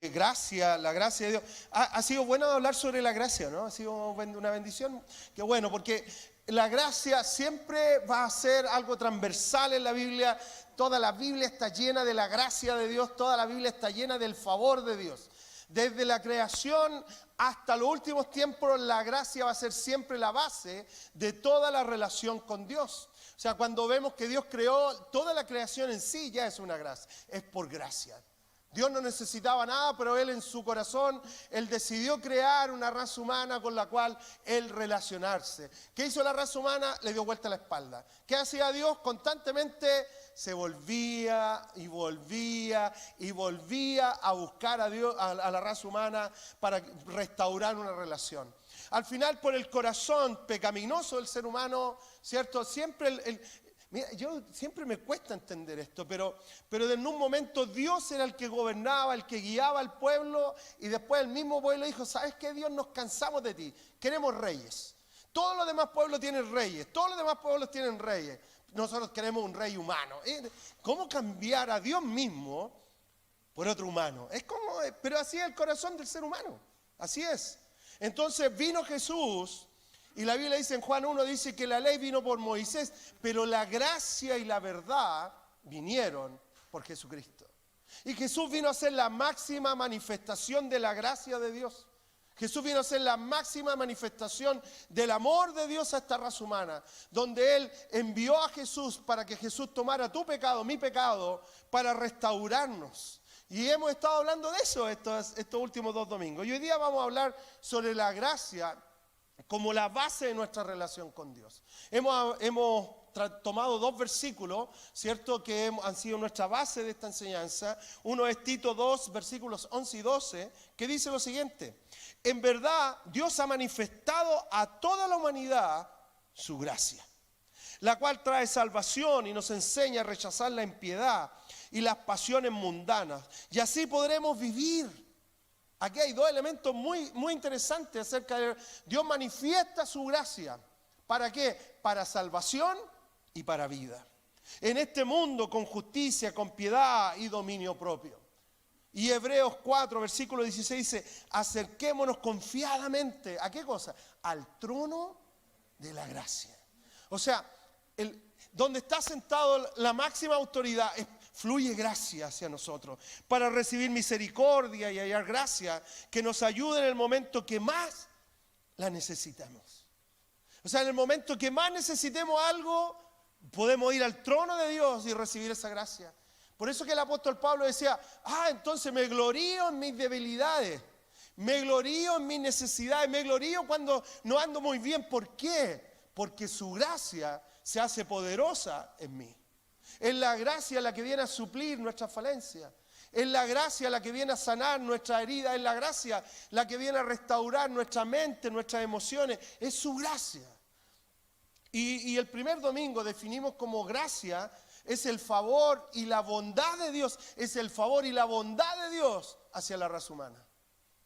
Gracia, la gracia de Dios. Ha sido bueno hablar sobre la gracia, ¿no? Ha sido una bendición. Qué bueno, porque la gracia siempre va a ser algo transversal en la Biblia. Toda la Biblia está llena de la gracia de Dios, toda la Biblia está llena del favor de Dios. Desde la creación hasta los últimos tiempos, la gracia va a ser siempre la base de toda la relación con Dios. O sea, cuando vemos que Dios creó, toda la creación en sí ya es una gracia, es por gracia. Dios no necesitaba nada, pero Él en su corazón, Él decidió crear una raza humana con la cual Él relacionarse. ¿Qué hizo la raza humana? Le dio vuelta la espalda. ¿Qué hacía Dios? Constantemente se volvía y volvía y volvía a buscar a Dios, a la raza humana para restaurar una relación. Al final, por el corazón pecaminoso del ser humano, ¿cierto? Siempre mira, yo siempre me cuesta entender esto, pero en un momento Dios era el que gobernaba, el que guiaba al pueblo, y después el mismo pueblo dijo, ¿sabes qué, Dios? Nos cansamos de ti, queremos reyes. Todos los demás pueblos tienen reyes, todos los demás pueblos tienen reyes. Nosotros queremos un rey humano. ¿Cómo cambiar a Dios mismo por otro humano? Pero así es el corazón del ser humano, así es. Entonces vino Jesús. Y la Biblia dice en Juan 1, dice que la ley vino por Moisés, pero la gracia y la verdad vinieron por Jesucristo. Y Jesús vino a ser la máxima manifestación de la gracia de Dios. Jesús vino a ser la máxima manifestación del amor de Dios a esta raza humana, donde Él envió a Jesús para que Jesús tomara tu pecado, mi pecado, para restaurarnos. Y hemos estado hablando de eso estos últimos 2 domingos. Y hoy día vamos a hablar sobre la gracia como la base de nuestra relación con Dios. Hemos tomado 2 versículos, ¿cierto?, que han sido nuestra base de esta enseñanza. Uno es Tito 2, versículos 11 y 12, que dice lo siguiente: en verdad, Dios ha manifestado a toda la humanidad su gracia, la cual trae salvación y nos enseña a rechazar la impiedad y las pasiones mundanas, y así podremos vivir. Aquí hay 2 elementos muy, muy interesantes acerca de Dios manifiesta su gracia. ¿Para qué? Para salvación y para vida. En este mundo con justicia, con piedad y dominio propio. Y Hebreos 4, versículo 16 dice, acerquémonos confiadamente. ¿A qué cosa? Al trono de la gracia. O sea, donde está sentado la máxima autoridad fluye gracia hacia nosotros para recibir misericordia y hallar gracia que nos ayude en el momento que más la necesitamos. O sea, en el momento que más necesitemos algo, podemos ir al trono de Dios y recibir esa gracia. Por eso que el apóstol Pablo decía, entonces me glorío en mis debilidades, me glorío en mis necesidades, me glorío cuando no ando muy bien. ¿Por qué? Porque su gracia se hace poderosa en mí. Es la gracia la que viene a suplir nuestras falencias. Es la gracia la que viene a sanar nuestra herida. Es la gracia la que viene a restaurar nuestra mente, nuestras emociones. Es su gracia. Y el primer domingo definimos como gracia es el favor y la bondad de Dios. Es el favor y la bondad de Dios hacia la raza humana.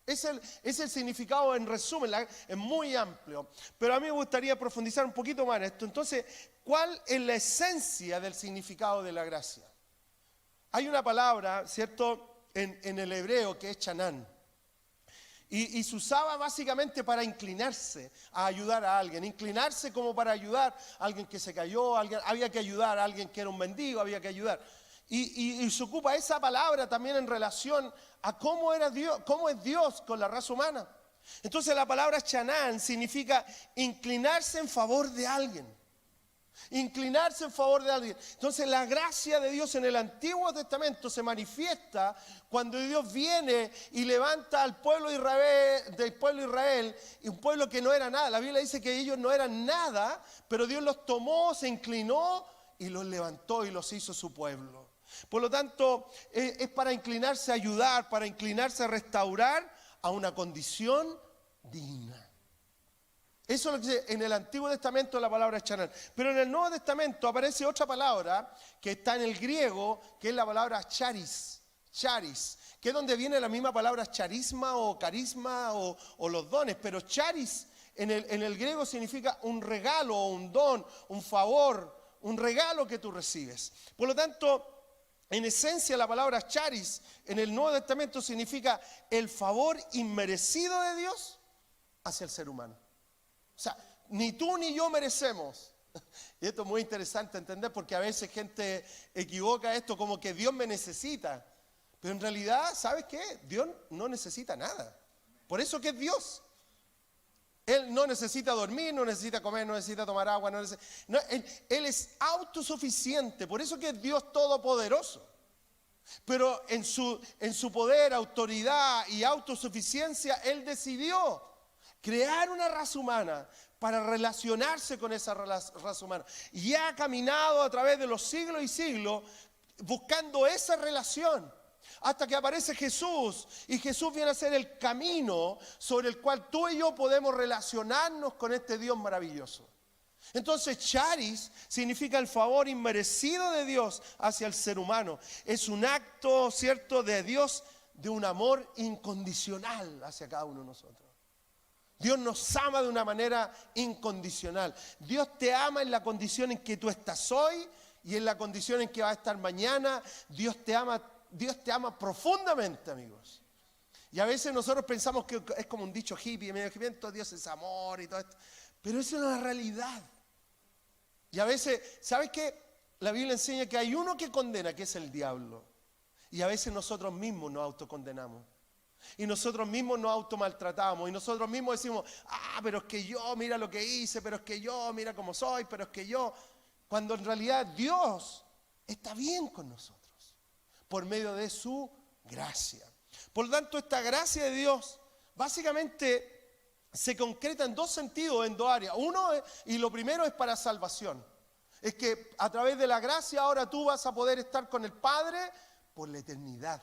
Es el significado en resumen, es muy amplio. Pero a mí me gustaría profundizar un poquito más en esto. Entonces, ¿cuál es la esencia del significado de la gracia? Hay una palabra, ¿cierto?, en el hebreo que es chanán. Y se usaba básicamente para inclinarse a ayudar a alguien. Inclinarse como para ayudar a alguien que se cayó, había que ayudar a alguien que era un mendigo, había que ayudar. Y se ocupa esa palabra también en relación a cómo es Dios con la raza humana. Entonces la palabra chanán significa inclinarse en favor de alguien. Inclinarse en favor de alguien. Entonces la gracia de Dios en el Antiguo Testamento se manifiesta cuando Dios viene y levanta al pueblo de Israel, del pueblo de Israel, y un pueblo que no era nada. La Biblia dice que ellos no eran nada, pero Dios los tomó, se inclinó y los levantó y los hizo su pueblo. Por lo tanto, es para inclinarse a ayudar, para inclinarse a restaurar a una condición digna. Eso es lo que dice en el Antiguo Testamento la palabra chanán. Pero en el Nuevo Testamento aparece otra palabra que está en el griego, que es la palabra charis, que es donde viene la misma palabra charisma o carisma o los dones. Pero charis en el griego significa un regalo o un don, un favor, un regalo que tú recibes. Por lo tanto, En esencia, la palabra charis en el Nuevo Testamento significa el favor inmerecido de Dios hacia el ser humano. O sea, ni tú ni yo merecemos. Y esto es muy interesante entender porque a veces gente equivoca esto como que Dios me necesita. Pero en realidad, ¿sabes qué? Dios no necesita nada. Por eso que es Dios. Él no necesita dormir, no necesita comer, no necesita tomar agua. Él es autosuficiente. Por eso que es Dios todopoderoso. Pero en su poder, autoridad y autosuficiencia, Él decidió crear una raza humana para relacionarse con esa raza humana. Y ha caminado a través de los siglos y siglos buscando esa relación. Hasta que aparece Jesús y Jesús viene a ser el camino sobre el cual tú y yo podemos relacionarnos con este Dios maravilloso. Entonces, charis significa el favor inmerecido de Dios hacia el ser humano. Es un acto, ¿cierto?, de Dios, de un amor incondicional hacia cada uno de nosotros. Dios nos ama de una manera incondicional. Dios te ama en la condición en que tú estás hoy y en la condición en que vas a estar mañana. Dios te ama profundamente, amigos. Y a veces nosotros pensamos que es como un dicho hippie, Dios es amor y todo esto. Pero eso es una realidad. Y a veces, ¿sabes qué? La Biblia enseña que hay uno que condena, que es el diablo. Y a veces nosotros mismos nos autocondenamos. Y nosotros mismos nos automaltratamos. Y nosotros mismos decimos, pero es que yo, mira lo que hice, pero es que yo, mira cómo soy, pero es que yo. Cuando en realidad Dios está bien con nosotros, por medio de su gracia. Por lo tanto, esta gracia de Dios, básicamente se concreta en dos sentidos, en dos áreas. Uno, y lo primero es para salvación. Es que a través de la gracia ahora tú vas a poder estar con el Padre por la eternidad.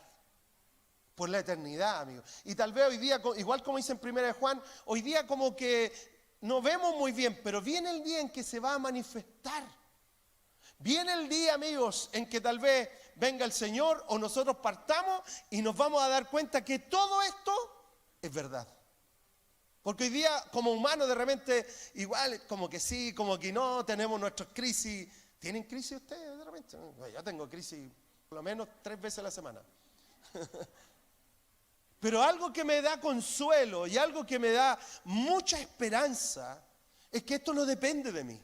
Por la eternidad, amigos. Y tal vez hoy día, igual como dice en 1 Juan, hoy día como que no vemos muy bien, pero viene el día en que se va a manifestar. Viene el día, amigos, en que tal vez venga el Señor o nosotros partamos y nos vamos a dar cuenta que todo esto es verdad. Porque hoy día, como humanos, de repente, igual, como que sí, como que no, tenemos nuestras crisis. ¿Tienen crisis ustedes de repente? Yo tengo crisis por lo menos 3 veces a la semana. Pero algo que me da consuelo y algo que me da mucha esperanza es que esto no depende de mí,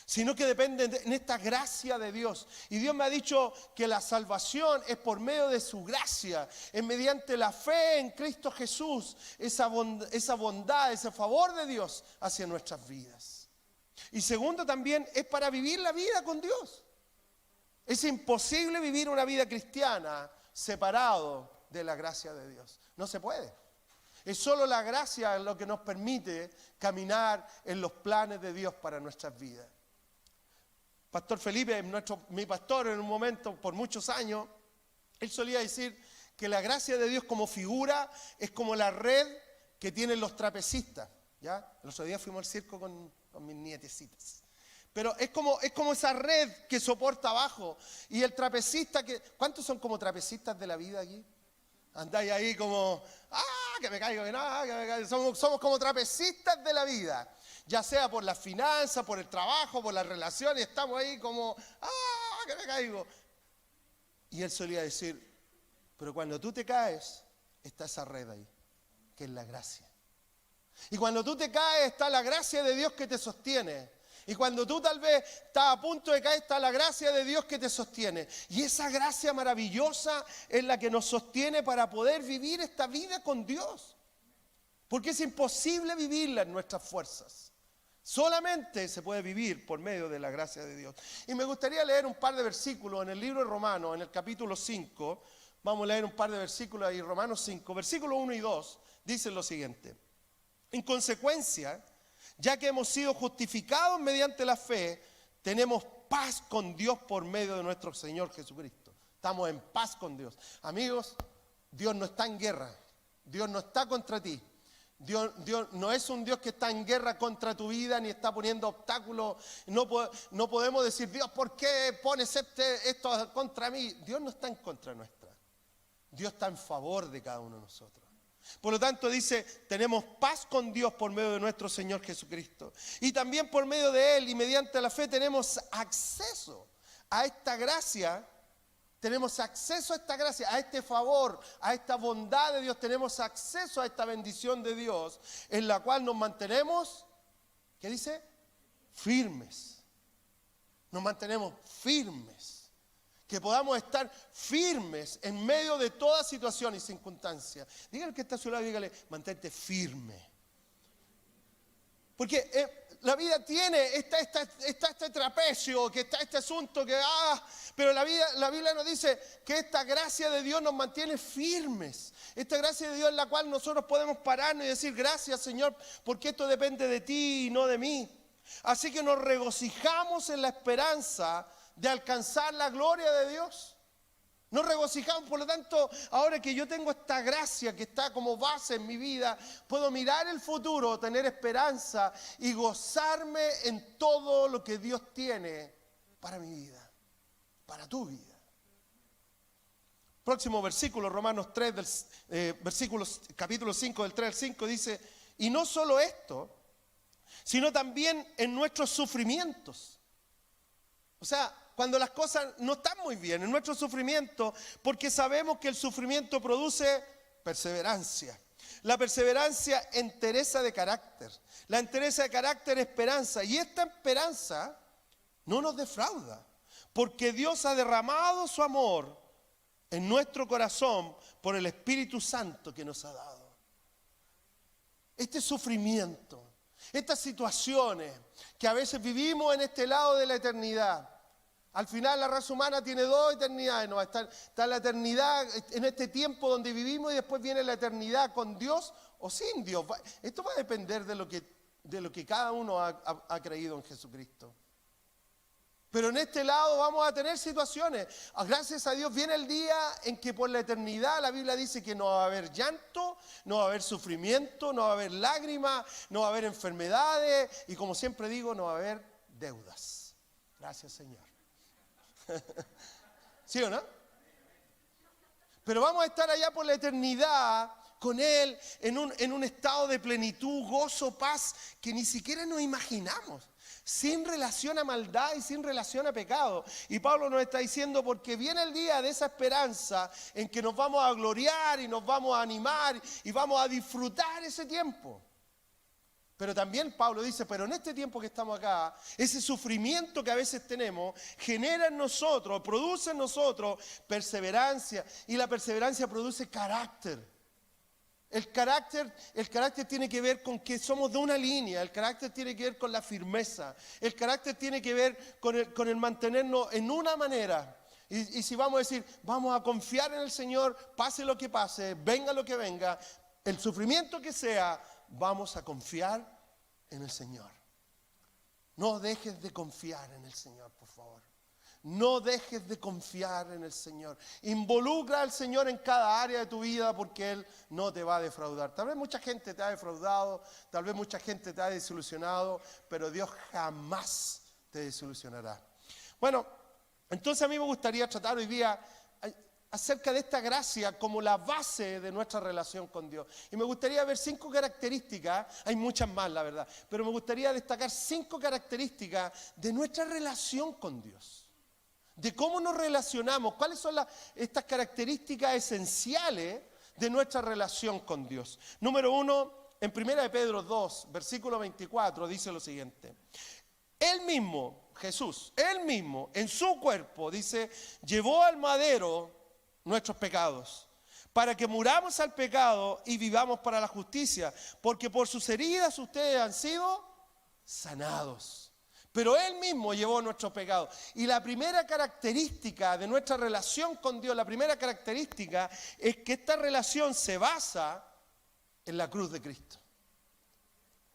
sino que depende en esta gracia de Dios. Y Dios me ha dicho que la salvación es por medio de su gracia, es mediante la fe en Cristo Jesús, esa bondad, ese favor de Dios hacia nuestras vidas. Y segundo, también es para vivir la vida con Dios. Es imposible vivir una vida cristiana separado de la gracia de Dios. No se puede. Es solo la gracia lo que nos permite caminar en los planes de Dios para nuestras vidas. Pastor Felipe, mi pastor en un momento, por muchos años, él solía decir que la gracia de Dios como figura es como la red que tienen los trapecistas. ¿Ya? El otro día fuimos al circo con mis nietecitas. Pero es como esa red que soporta abajo. Y el trapecista ¿cuántos son como trapecistas de la vida aquí? Andáis ahí como, que me caigo, que me caigo. Somos como trapecistas de la vida. Ya sea por las finanzas, por el trabajo, por las relaciones, estamos ahí como, que me caigo. Y él solía decir, pero cuando tú te caes, está esa red ahí, que es la gracia. Y cuando tú te caes, está la gracia de Dios que te sostiene. Y cuando tú tal vez estás a punto de caer, está la gracia de Dios que te sostiene. Y esa gracia maravillosa es la que nos sostiene para poder vivir esta vida con Dios. Porque es imposible vivirla en nuestras fuerzas. Solamente se puede vivir por medio de la gracia de Dios. Y me gustaría leer un par de versículos en el libro de Romanos, en el capítulo 5. Vamos a leer un par de versículos ahí, Romanos 5, versículos 1 y 2, dicen lo siguiente. En consecuencia, ya que hemos sido justificados mediante la fe, tenemos paz con Dios por medio de nuestro Señor Jesucristo. Estamos en paz con Dios. Amigos, Dios no está en guerra. Dios no está contra ti. Dios no es un Dios que está en guerra contra tu vida ni está poniendo obstáculos. No podemos decir, Dios, ¿por qué pones esto contra mí? Dios no está en contra nuestra. Dios está en favor de cada uno de nosotros. Por lo tanto dice, tenemos paz con Dios por medio de nuestro Señor Jesucristo. Y también por medio de Él y mediante la fe tenemos acceso a esta gracia Tenemos acceso a esta gracia, a este favor, a esta bondad de Dios. Tenemos acceso a esta bendición de Dios, en la cual nos mantenemos, ¿qué dice? Firmes. Nos mantenemos firmes. Que podamos estar firmes en medio de toda situación y circunstancia. Dígale que está a su lado, dígale, mantente firme. Porque la vida está este trapecio, que está este asunto, pero la Biblia nos dice que esta gracia de Dios nos mantiene firmes. Esta gracia de Dios en la cual nosotros podemos pararnos y decir, gracias Señor, porque esto depende de ti y no de mí. Así que nos regocijamos en la esperanza de alcanzar la gloria de Dios. Nos regocijamos, por lo tanto, ahora que yo tengo esta gracia que está como base en mi vida, puedo mirar el futuro, tener esperanza y gozarme en todo lo que Dios tiene para mi vida, para tu vida. Próximo versículo, Romanos 3, capítulo 5, del 3 al 5, dice, y no solo esto, sino también en nuestros sufrimientos. O sea, cuando las cosas no están muy bien, en nuestro sufrimiento, porque sabemos que el sufrimiento produce perseverancia. La perseverancia, entereza de carácter. La entereza de carácter, esperanza. Y esta esperanza no nos defrauda, porque Dios ha derramado su amor en nuestro corazón por el Espíritu Santo que nos ha dado. Este sufrimiento, estas situaciones que a veces vivimos en este lado de la eternidad. Al final la raza humana tiene dos eternidades, ¿no? Está la eternidad en este tiempo donde vivimos y después viene la eternidad con Dios o sin Dios. Esto va a depender de lo que cada uno ha creído en Jesucristo. Pero en este lado vamos a tener situaciones. Gracias a Dios viene el día en que por la eternidad la Biblia dice que no va a haber llanto, no va a haber sufrimiento, no va a haber lágrimas, no va a haber enfermedades y como siempre digo, no va a haber deudas. Gracias Señor. ¿Sí o no? Pero vamos a estar allá por la eternidad con Él en un estado de plenitud, gozo, paz que ni siquiera nos imaginamos, sin relación a maldad y sin relación a pecado. Y Pablo nos está diciendo porque viene el día de esa esperanza en que nos vamos a gloriar y nos vamos a animar y vamos a disfrutar ese tiempo. Pero también Pablo dice, pero en este tiempo que estamos acá, ese sufrimiento que a veces tenemos, genera en nosotros, produce en nosotros perseverancia. Y la perseverancia produce carácter. El carácter tiene que ver con que somos de una línea, el carácter tiene que ver con la firmeza, el carácter tiene que ver con el mantenernos en una manera. Y si vamos a decir, vamos a confiar en el Señor, pase lo que pase, venga lo que venga, el sufrimiento que sea, vamos a confiar en el Señor. No dejes de confiar en el Señor, por favor. No dejes de confiar en el Señor. Involucra al Señor en cada área de tu vida porque Él no te va a defraudar. Tal vez mucha gente te ha defraudado, tal vez mucha gente te ha desilusionado, pero Dios jamás te desilusionará. Bueno, entonces a mí me gustaría tratar hoy día acerca de esta gracia como la base de nuestra relación con Dios. Y me gustaría ver 5 características, hay muchas más la verdad, pero me gustaría destacar 5 características de nuestra relación con Dios. De cómo nos relacionamos, cuáles son estas características esenciales de nuestra relación con Dios. Número 1, en 1 Pedro 2, versículo 24, dice lo siguiente. Él mismo, Jesús, Él mismo, en su cuerpo, dice, llevó al madero nuestros pecados, para que muramos al pecado y vivamos para la justicia, porque por sus heridas ustedes han sido sanados. Pero Él mismo llevó nuestros pecados. Y la primera característica de nuestra relación con Dios, la primera característica es que esta relación se basa en la cruz de Cristo.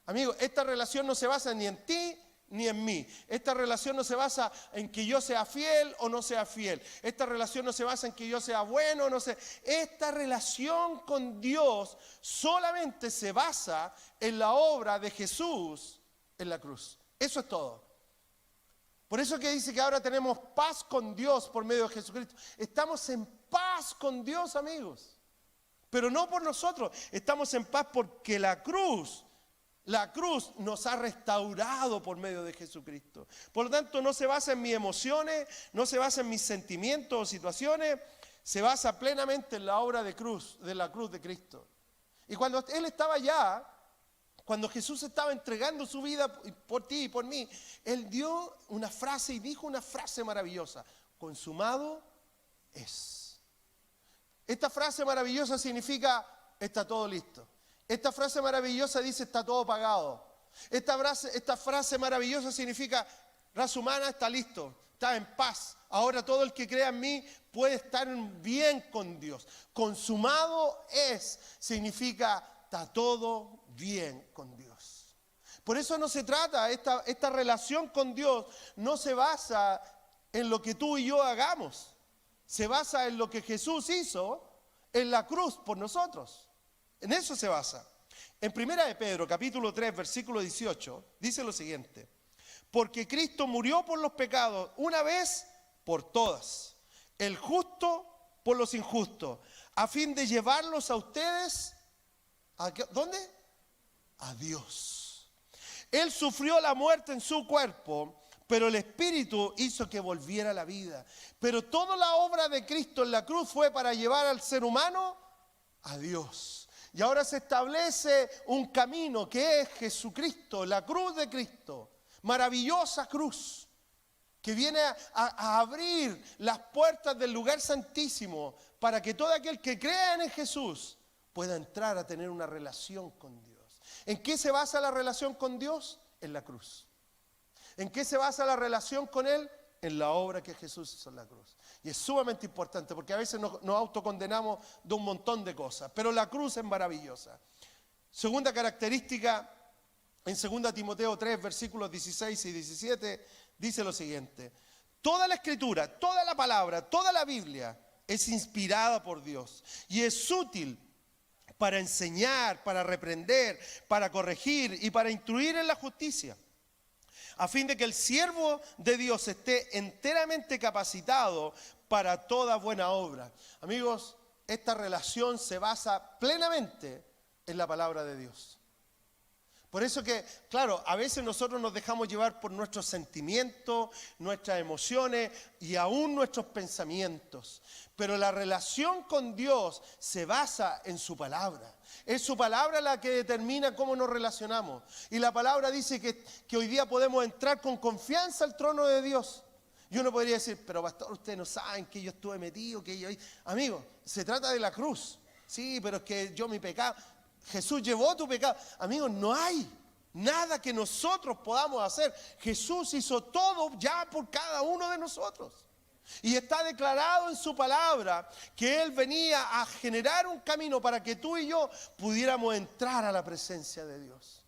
Amigos, esta relación no se basa ni en ti ni en mí. Esta relación no se basa en que yo sea fiel o no sea fiel. Esta relación no se basa en que yo sea bueno o no sea. Esta relación con Dios solamente se basa en la obra de Jesús en la cruz. Eso es todo. Por eso que dice que ahora tenemos paz con Dios por medio de Jesucristo. Estamos en paz con Dios, amigos. Pero no por nosotros. Estamos en paz porque la cruz La cruz nos ha restaurado por medio de Jesucristo. Por lo tanto, no se basa en mis emociones, no se basa en mis sentimientos o situaciones, se basa plenamente en la obra de la cruz de Cristo. Y cuando Él estaba allá, cuando Jesús estaba entregando su vida por ti y por mí, Él dio una frase y dijo una frase maravillosa: consumado es. Esta frase maravillosa significa: está todo listo. Esta frase maravillosa dice: está todo pagado. Esta frase maravillosa significa: raza humana está listo, está en paz. Ahora todo el que crea en mí puede estar bien con Dios. Consumado es, significa: está todo bien con Dios. Por eso no se trata, esta relación con Dios no se basa en lo que tú y yo hagamos. Se basa en lo que Jesús hizo en la cruz por nosotros. En eso se basa. En 1 de Pedro, capítulo 3, versículo 18, dice lo siguiente: porque Cristo murió por los pecados una vez por todas, el justo por los injustos, a fin de llevarlos a ustedes, ¿dónde? A Dios. Él sufrió la muerte en su cuerpo, pero el Espíritu hizo que volviera a la vida. Pero toda la obra de Cristo en la cruz fue para llevar al ser humano a Dios. Y ahora se establece un camino que es Jesucristo, la cruz de Cristo, maravillosa cruz, que viene a abrir las puertas del lugar santísimo para que todo aquel que crea en Jesús pueda entrar a tener una relación con Dios. ¿En qué se basa la relación con Dios? En la cruz. ¿En qué se basa la relación con Él? En la obra que Jesús hizo en la cruz. Y es sumamente importante porque a veces nos autocondenamos de un montón de cosas, pero la cruz es maravillosa. Segunda característica, en 2 Timoteo 3, versículos 16 y 17, dice lo siguiente: toda la Escritura, toda la palabra, toda la Biblia es inspirada por Dios y es útil para enseñar, para reprender, para corregir y para instruir en la justicia, a fin de que el siervo de Dios esté enteramente capacitado para toda buena obra. Amigos, esta relación se basa plenamente en la palabra de Dios. Por eso que, claro, a veces nosotros nos dejamos llevar por nuestros sentimientos, nuestras emociones y aún nuestros pensamientos. Pero la relación con Dios se basa en su palabra. Es su palabra la que determina cómo nos relacionamos. Y la palabra dice que hoy día podemos entrar con confianza al trono de Dios. Y uno podría decir: pero pastor, ustedes no saben que yo estuve metido, que yo... Amigo, se trata de la cruz. Sí, pero es que yo mi pecado... Jesús llevó tu pecado. Amigos, no hay nada que nosotros podamos hacer. Jesús hizo todo ya por cada uno de nosotros. Y está declarado en su palabra que Él venía a generar un camino para que tú y yo pudiéramos entrar a la presencia de Dios.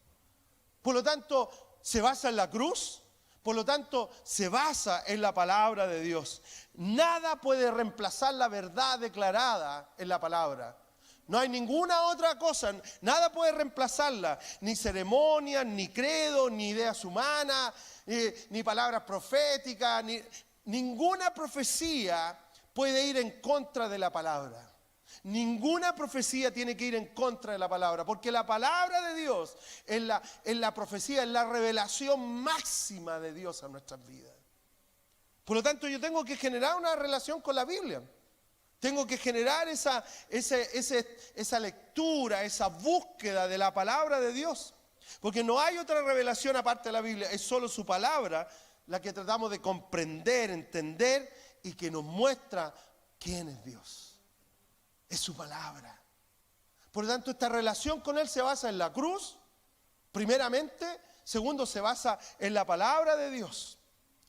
Por lo tanto, se basa en la cruz. Por lo tanto, se basa en la palabra de Dios. Nada puede reemplazar la verdad declarada en la palabra. No hay ninguna otra cosa, nada puede reemplazarla, ni ceremonias, ni credo, ni ideas humanas, ni palabras proféticas, ninguna profecía puede ir en contra de la palabra. Ninguna profecía tiene que ir en contra de la palabra, porque la palabra de Dios es la profecía, es la revelación máxima de Dios a nuestras vidas. Por lo tanto, yo tengo que generar una relación con la Biblia. Tengo que generar esa lectura, esa búsqueda de la palabra de Dios. Porque no hay otra revelación aparte de la Biblia, es solo su palabra la que tratamos de comprender, entender y que nos muestra quién es Dios. Es su palabra. Por lo tanto, esta relación con Él se basa en la cruz, primeramente. Segundo, se basa en la palabra de Dios.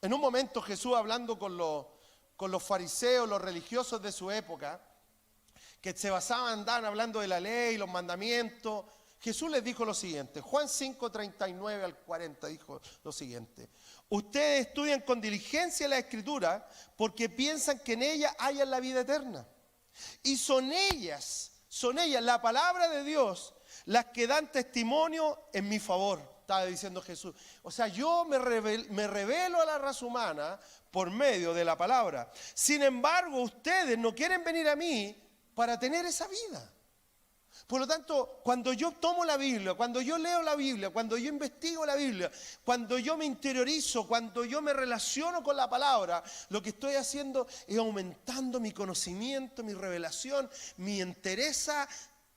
En un momento Jesús, hablando con los fariseos, los religiosos de su época, que se basaban, andaban hablando de la ley, los mandamientos, Jesús les dijo lo siguiente. Juan 5, 39 al 40 dijo lo siguiente: ustedes estudian con diligencia la Escritura porque piensan que en ella hayan la vida eterna. Y son ellas, la palabra de Dios, las que dan testimonio en mi favor. Estaba diciendo Jesús. O sea, yo me revelo a la raza humana por medio de la palabra. Sin embargo, ustedes no quieren venir a mí para tener esa vida. Por lo tanto, cuando yo tomo la Biblia, cuando yo leo la Biblia, cuando yo investigo la Biblia, cuando yo me interiorizo, cuando yo me relaciono con la palabra, lo que estoy haciendo es aumentando mi conocimiento, mi revelación, mi entereza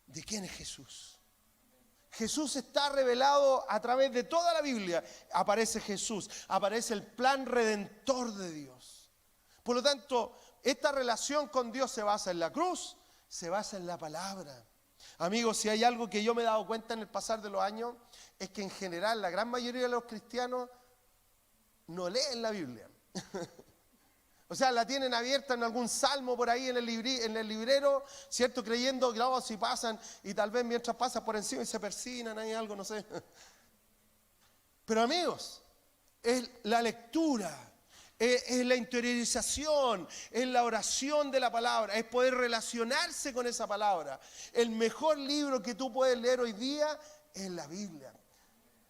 de quién es Jesús. Jesús está revelado a través de toda la Biblia. Aparece Jesús, aparece el plan redentor de Dios. Por lo tanto, esta relación con Dios se basa en la cruz, se basa en la palabra. Amigos, si hay algo que yo me he dado cuenta en el pasar de los años, es que en general la gran mayoría de los cristianos no leen la Biblia. O sea, la tienen abierta en algún salmo por ahí en el librero, ¿cierto? Creyendo que si pasan y tal vez mientras pasan por encima y se persignan, hay algo, no sé. Pero amigos, es la lectura. Es la interiorización, es la oración de la palabra, es poder relacionarse con esa palabra. El mejor libro que tú puedes leer hoy día es la Biblia.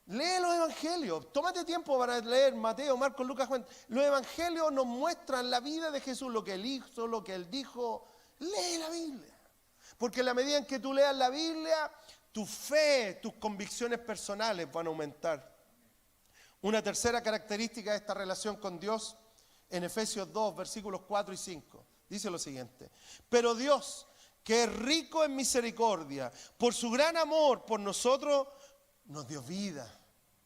Lee los evangelios, tómate tiempo para leer Mateo, Marcos, Lucas, Juan. Los evangelios nos muestran la vida de Jesús, lo que Él hizo, lo que Él dijo. Lee la Biblia. Porque en la medida en que tú leas la Biblia, tu fe, tus convicciones personales van a aumentar. Una tercera característica de esta relación con Dios, en Efesios 2, versículos 4 y 5, dice lo siguiente: pero Dios, que es rico en misericordia, por su gran amor por nosotros, nos dio vida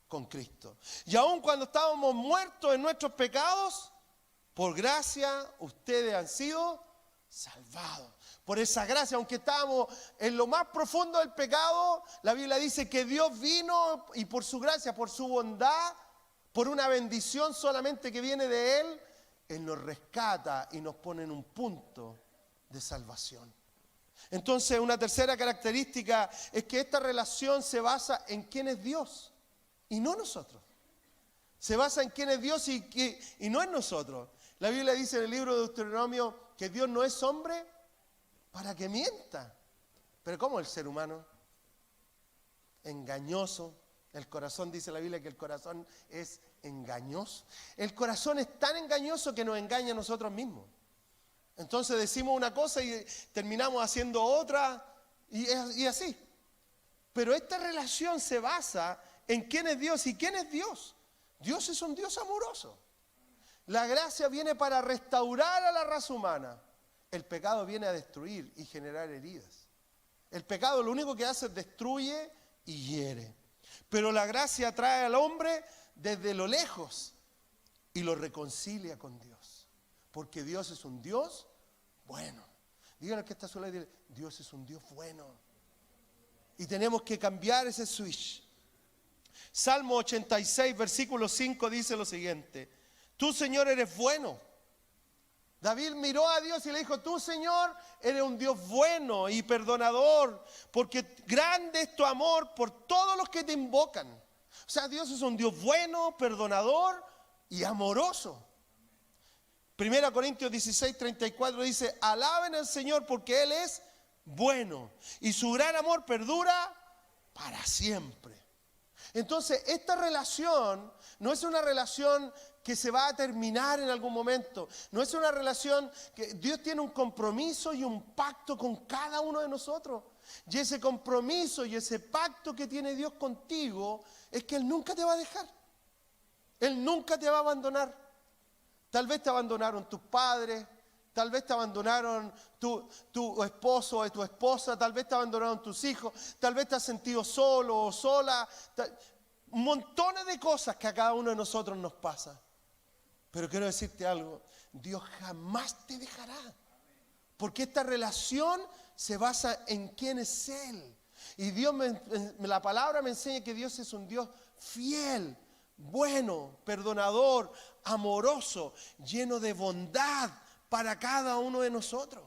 con Cristo. Y aun cuando estábamos muertos en nuestros pecados, por gracia ustedes han sido salvados. Por esa gracia, aunque estábamos en lo más profundo del pecado, la Biblia dice que Dios vino y por su gracia, por su bondad, por una bendición solamente que viene de Él, Él nos rescata y nos pone en un punto de salvación. Entonces, una tercera característica es que esta relación se basa en quién es Dios y no nosotros. Se basa en quién es Dios y no en nosotros. La Biblia dice en el libro de Deuteronomio que Dios no es hombre para que mienta. Pero ¿cómo el ser humano? Engañoso. El corazón, dice la Biblia, que el corazón es engañoso. El corazón es tan engañoso que nos engaña a nosotros mismos. Entonces decimos una cosa y terminamos haciendo otra y así. Pero esta relación se basa en quién es Dios y quién es Dios. Dios es un Dios amoroso. La gracia viene para restaurar a la raza humana. El pecado viene a destruir y generar heridas. El pecado lo único que hace es destruye y hiere. Pero la gracia trae al hombre desde lo lejos y lo reconcilia con Dios. Porque Dios es un Dios bueno. Díganle al que está a su lado y dile: Dios es un Dios bueno. Y tenemos que cambiar ese switch. Salmo 86, versículo 5 dice lo siguiente: tú, Señor, eres bueno. David miró a Dios y le dijo: tú, Señor, eres un Dios bueno y perdonador, porque grande es tu amor por todos los que te invocan. O sea, Dios es un Dios bueno, perdonador y amoroso. 1 Corintios 16, 34 dice: alaben al Señor porque Él es bueno y su gran amor perdura para siempre. Entonces, esta relación no es una relación que se va a terminar en algún momento. No es una relación que Dios tiene un compromiso y un pacto con cada uno de nosotros. Y ese compromiso y ese pacto que tiene Dios contigo es que Él nunca te va a dejar. Él nunca te va a abandonar. Tal vez te abandonaron tus padres, tal vez te abandonaron tu esposo o tu esposa, tal vez te abandonaron tus hijos, tal vez te has sentido solo o sola. Montones de cosas que a cada uno de nosotros nos pasa. Pero quiero decirte algo: Dios jamás te dejará. Porque esta relación se basa en quién es Él. Y Dios, la palabra me enseña que Dios es un Dios fiel, bueno, perdonador, amoroso, lleno de bondad para cada uno de nosotros.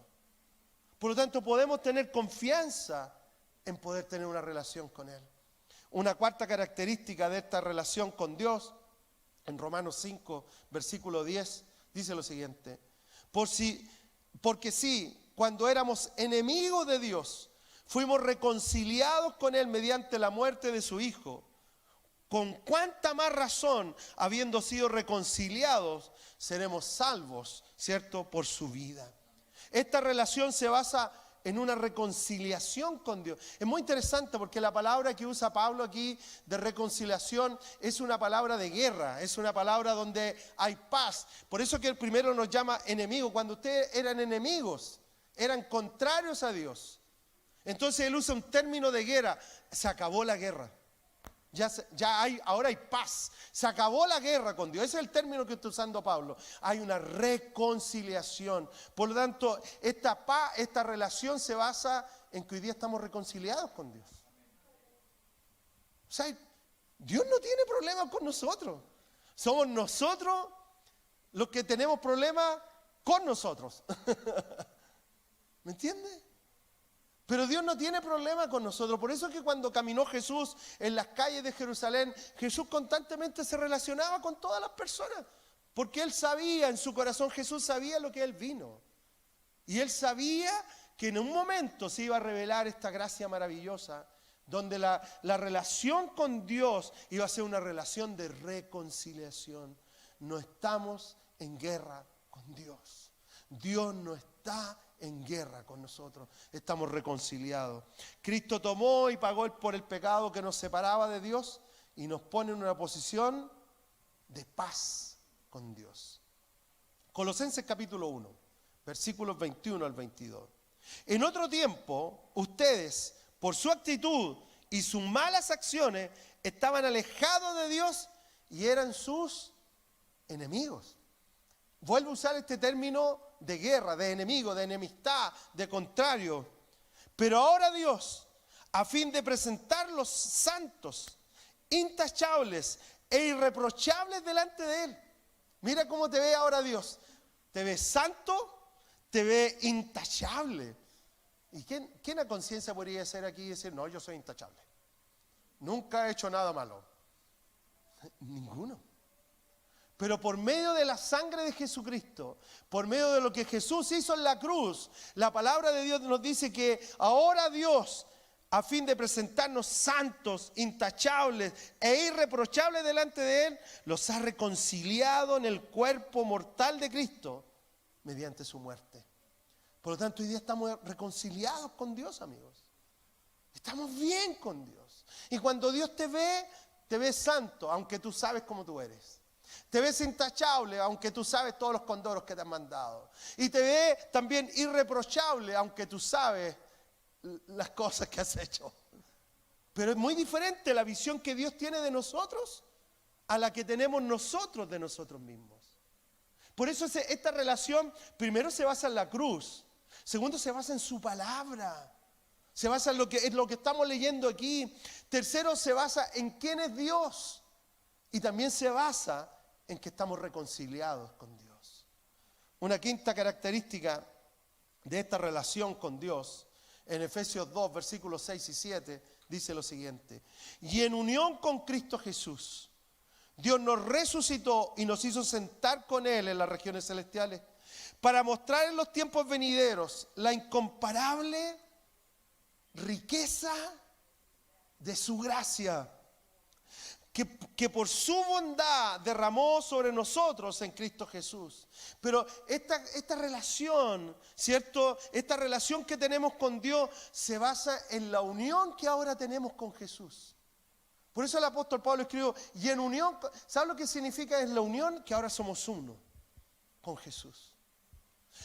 Por lo tanto, podemos tener confianza en poder tener una relación con Él. Una cuarta característica de esta relación con Dios, en Romanos 5, versículo 10, dice lo siguiente: porque si, cuando éramos enemigos de Dios, fuimos reconciliados con Él mediante la muerte de su Hijo, con cuánta más razón, habiendo sido reconciliados, seremos salvos, ¿cierto?, por su vida. Esta relación se basa en una reconciliación con Dios. Es muy interesante porque la palabra que usa Pablo aquí de reconciliación es una palabra de guerra, es una palabra donde hay paz. Por eso que el primero nos llama enemigo. Cuando ustedes eran enemigos, eran contrarios a Dios. Entonces él usa un término de guerra. Se acabó la guerra. Ahora hay paz. Se acabó la guerra con Dios. Ese es el término que está usando Pablo. Hay una reconciliación. Por lo tanto, esta paz, esta relación se basa en que hoy día estamos reconciliados con Dios. O sea, Dios no tiene problemas con nosotros. Somos nosotros los que tenemos problemas con nosotros. ¿Me entiendes? Pero Dios no tiene problema con nosotros. Por eso es que cuando caminó Jesús en las calles de Jerusalén, Jesús constantemente se relacionaba con todas las personas. Porque Él sabía, en su corazón Jesús sabía lo que Él vino. Y Él sabía que en un momento se iba a revelar esta gracia maravillosa, donde la relación con Dios iba a ser una relación de reconciliación. No estamos en guerra con Dios. Dios no está en guerra con nosotros, estamos reconciliados. Cristo tomó y pagó por el pecado que nos separaba de Dios y nos pone en una posición de paz con Dios. Colosenses capítulo 1, versículos 21 al 22. En otro tiempo, ustedes, por su actitud y sus malas acciones, estaban alejados de Dios y eran sus enemigos. Vuelvo a usar este término de guerra, de enemigo, de enemistad, de contrario. Pero ahora Dios, a fin de presentarlos santos, intachables e irreprochables delante de Él. Mira cómo te ve ahora Dios. Te ve santo, te ve intachable. ¿Y quién a conciencia podría ser aquí y decir, no, yo soy intachable? Nunca he hecho nada malo. Ninguno. Pero por medio de la sangre de Jesucristo, por medio de lo que Jesús hizo en la cruz, la palabra de Dios nos dice que ahora Dios, a fin de presentarnos santos, intachables e irreprochables delante de Él, los ha reconciliado en el cuerpo mortal de Cristo mediante su muerte. Por lo tanto, hoy día estamos reconciliados con Dios, amigos. Estamos bien con Dios. Y cuando Dios te ve santo, aunque tú sabes cómo tú eres. Te ves intachable, aunque tú sabes todos los condoros que te han mandado. Y te ve también irreprochable, aunque tú sabes las cosas que has hecho. Pero es muy diferente la visión que Dios tiene de nosotros a la que tenemos nosotros de nosotros mismos. Por eso esta relación, primero se basa en la cruz. Segundo, se basa en su palabra. Se basa en lo que estamos leyendo aquí. Tercero, se basa en quién es Dios. Y también se basa en que estamos reconciliados con Dios. Una quinta característica de esta relación con Dios, en Efesios 2, versículos 6 y 7, dice lo siguiente: y en unión con Cristo Jesús, Dios nos resucitó y nos hizo sentar con Él en las regiones celestiales, para mostrar en los tiempos venideros la incomparable riqueza de su gracia, que por su bondad derramó sobre nosotros en Cristo Jesús. Pero esta relación, ¿cierto? Esta relación que tenemos con Dios se basa en la unión que ahora tenemos con Jesús. Por eso el apóstol Pablo escribió, y en unión, ¿sabes lo que significa? Es la unión, que ahora somos uno con Jesús.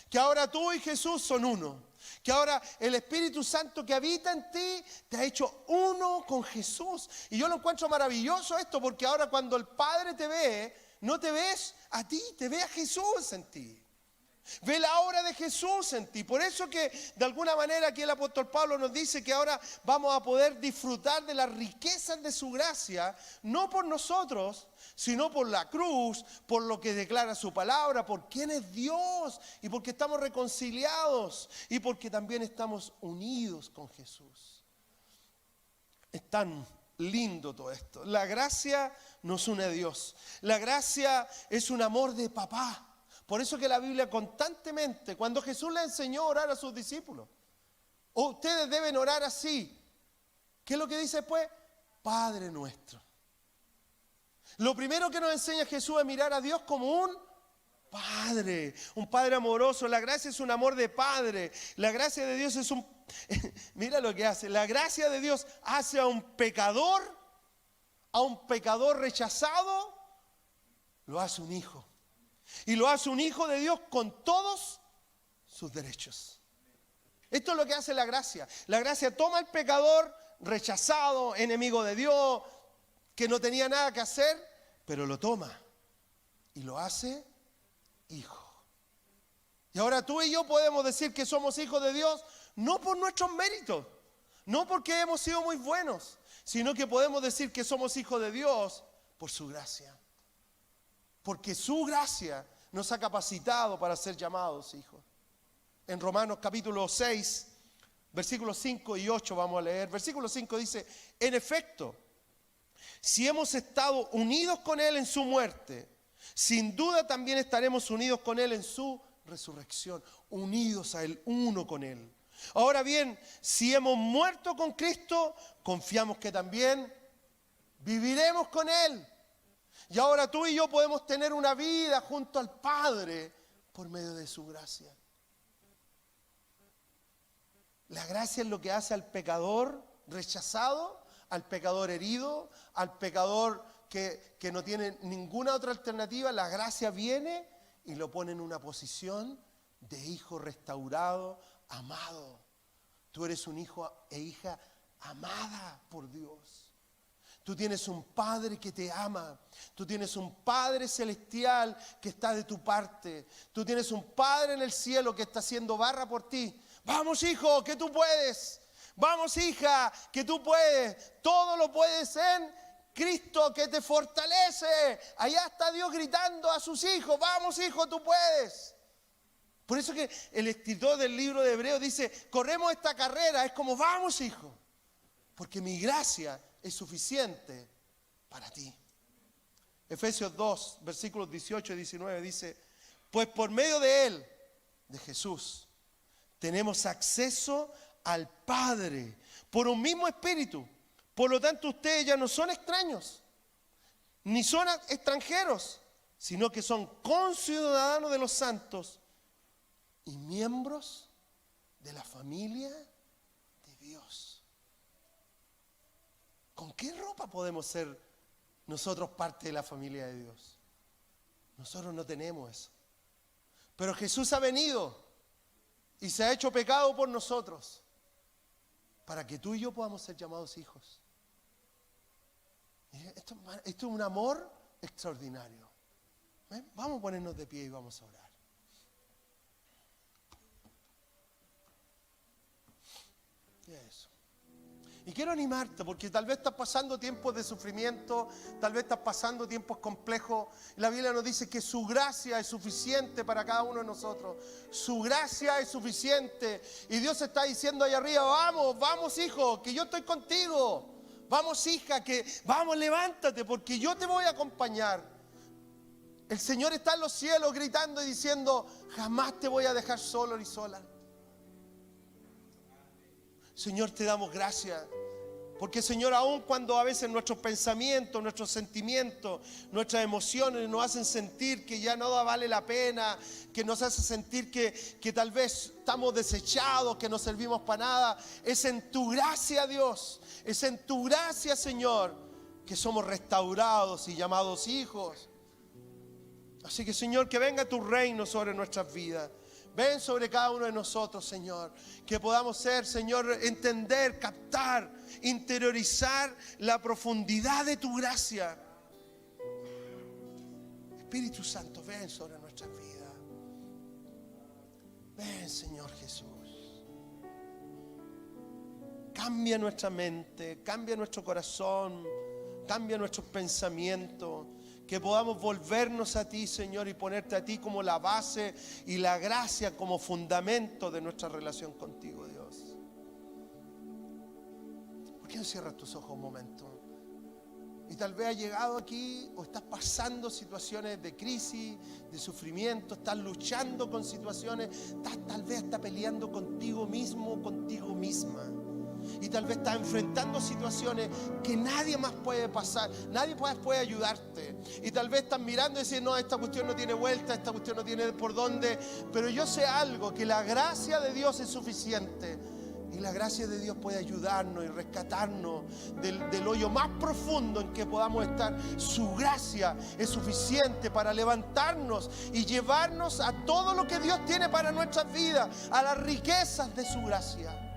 Que ahora tú y Jesús son uno. Que ahora el Espíritu Santo que habita en ti te ha hecho uno con Jesús. Y yo lo encuentro maravilloso esto, porque ahora cuando el Padre te ve, no te ves a ti, te ve a Jesús en ti. Ve la obra de Jesús en ti. Por eso que de alguna manera aquí el apóstol Pablo nos dice que ahora vamos a poder disfrutar de las riquezas de su gracia, no por nosotros, sino por la cruz, por lo que declara su palabra, por quién es Dios y porque estamos reconciliados y porque también estamos unidos con Jesús. Es tan lindo todo esto. La gracia nos une a Dios. La gracia es un amor de papá. Por eso que la Biblia constantemente, cuando Jesús le enseñó a orar a sus discípulos, ustedes deben orar así. ¿Qué es lo que dice después? Padre nuestro. Lo primero que nos enseña Jesús es mirar a Dios como un Padre, un Padre amoroso. La gracia es un amor de Padre. La gracia de Dios es un... Mira lo que hace. La gracia de Dios hace a un pecador rechazado, lo hace un hijo. Y lo hace un hijo de Dios con todos sus derechos. Esto es lo que hace la gracia. La gracia toma al pecador rechazado, enemigo de Dios, que no tenía nada que hacer, pero lo toma y lo hace hijo. Y ahora tú y yo podemos decir que somos hijos de Dios no por nuestros méritos, no porque hemos sido muy buenos, sino que podemos decir que somos hijos de Dios por su gracia. Porque su gracia nos ha capacitado para ser llamados hijos. En Romanos capítulo 6, versículos 5 y 8 vamos a leer. Versículo 5 dice: en efecto, si hemos estado unidos con Él en su muerte, sin duda también estaremos unidos con Él en su resurrección. Unidos a Él, uno con Él. Ahora bien, si hemos muerto con Cristo, confiamos que también viviremos con Él. Y ahora tú y yo podemos tener una vida junto al Padre por medio de su gracia. La gracia es lo que hace al pecador rechazado, al pecador herido, al pecador que no tiene ninguna otra alternativa. La gracia viene y lo pone en una posición de hijo restaurado, amado. Tú eres un hijo e hija amada por Dios. Tú tienes un Padre que te ama. Tú tienes un Padre celestial que está de tu parte. Tú tienes un Padre en el cielo que está haciendo barra por ti. Vamos, hijo, que tú puedes. Vamos, hija, que tú puedes. Todo lo puedes en Cristo que te fortalece. Allá está Dios gritando a sus hijos. Vamos, hijo, tú puedes. Por eso que el escritor del libro de Hebreos dice: corremos esta carrera. Es como, vamos, hijo, porque mi gracia es suficiente para ti. Efesios 2, versículos 18 y 19 dice: pues por medio de Él, de Jesús, tenemos acceso al Padre por un mismo Espíritu. Por lo tanto, ustedes ya no son extraños, ni son extranjeros, sino que son conciudadanos de los santos y miembros de la familia de Dios. ¿Con qué ropa podemos ser nosotros parte de la familia de Dios? Nosotros no tenemos eso. Pero Jesús ha venido y se ha hecho pecado por nosotros para que tú y yo podamos ser llamados hijos. Esto es un amor extraordinario. Vamos a ponernos de pie y vamos a orar. Y eso. Y quiero animarte, porque tal vez estás pasando tiempos de sufrimiento, tal vez estás pasando tiempos complejos. La Biblia nos dice que su gracia es suficiente para cada uno de nosotros. Su gracia es suficiente. Y Dios está diciendo allá arriba: vamos, vamos, hijo, que yo estoy contigo. Vamos, hija, vamos, levántate, porque yo te voy a acompañar. El Señor está en los cielos gritando y diciendo: jamás te voy a dejar solo ni sola. Señor, te damos gracias. Porque, Señor, aun cuando a veces nuestros pensamientos, nuestros sentimientos, nuestras emociones nos hacen sentir que ya nada vale la pena, que nos hace sentir que tal vez estamos desechados, que no servimos para nada, es en tu gracia, Dios, es en tu gracia, Señor, que somos restaurados y llamados hijos. Así que, Señor, que venga tu reino sobre nuestras vidas. Ven sobre cada uno de nosotros, Señor. Que podamos ser, Señor, entender, captar, interiorizar la profundidad de tu gracia. Espíritu Santo, ven sobre nuestras vidas. Ven, Señor Jesús. Cambia nuestra mente, cambia nuestro corazón, cambia nuestros pensamientos. Que podamos volvernos a ti, Señor, y ponerte a ti como la base y la gracia como fundamento de nuestra relación contigo, Dios. ¿Por qué no cierras tus ojos un momento? Y tal vez has llegado aquí o estás pasando situaciones de crisis, de sufrimiento, estás luchando con situaciones, tal vez estás peleando contigo mismo, contigo misma. y tal vez estás enfrentando situaciones que nadie más puede pasar, nadie más puede ayudarte. Y tal vez estás mirando y dices, no, esta cuestión no tiene vuelta, esta cuestión no tiene por dónde. Pero yo sé algo, que la gracia de Dios es suficiente. Y la gracia de Dios puede ayudarnos y rescatarnos del hoyo más profundo en que podamos estar. Su gracia es suficiente para levantarnos y llevarnos a todo lo que Dios tiene para nuestras vidas, a las riquezas de su gracia.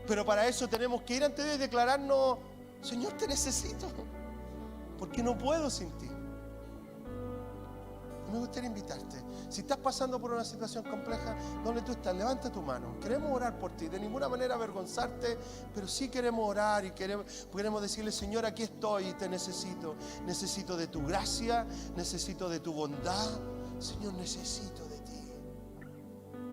Pero para eso tenemos que ir ante Dios y declararnos: Señor, te necesito, porque no puedo sin ti. Me gustaría invitarte, si estás pasando por una situación compleja, donde tú estás, levanta tu mano. Queremos orar por ti, de ninguna manera avergonzarte, pero sí queremos orar y queremos decirle: Señor, aquí estoy y te necesito. Necesito de tu gracia, necesito de tu bondad. Señor, necesito